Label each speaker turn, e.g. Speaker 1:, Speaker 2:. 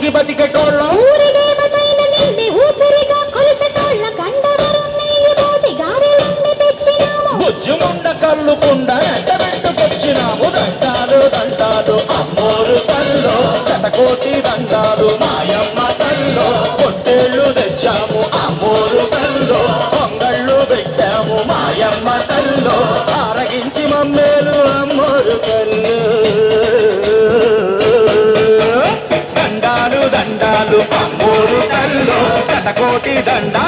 Speaker 1: బతికి బతికెటోళ్ళం
Speaker 2: ఊరి దేవతైన నిన్నే ఊపిరిగా కొలిసెటోళ్ళ గండవరం నెయ్యి పోసి గారెలన్నీ తెచ్చినాము
Speaker 1: బుజ్జుముండ కళ్ళు కుండ ఎండబెట్టుకొచ్చినాము దండాలు దండాలు అమ్మోరు తల్లో శతకోటి దండాలు మాయమ్మ తల్లో పొట్టేళ్ళు తెచ్చాము అమ్మోరు తల్లో పొంగళ్ళు పెట్టాము మాయమ్మ తల్లో ఆరగించి మమ్మేలు అమ్మోరు తల్లు దండాలు దండాలు అమ్మోరు తల్లో శతకోటి దండాలు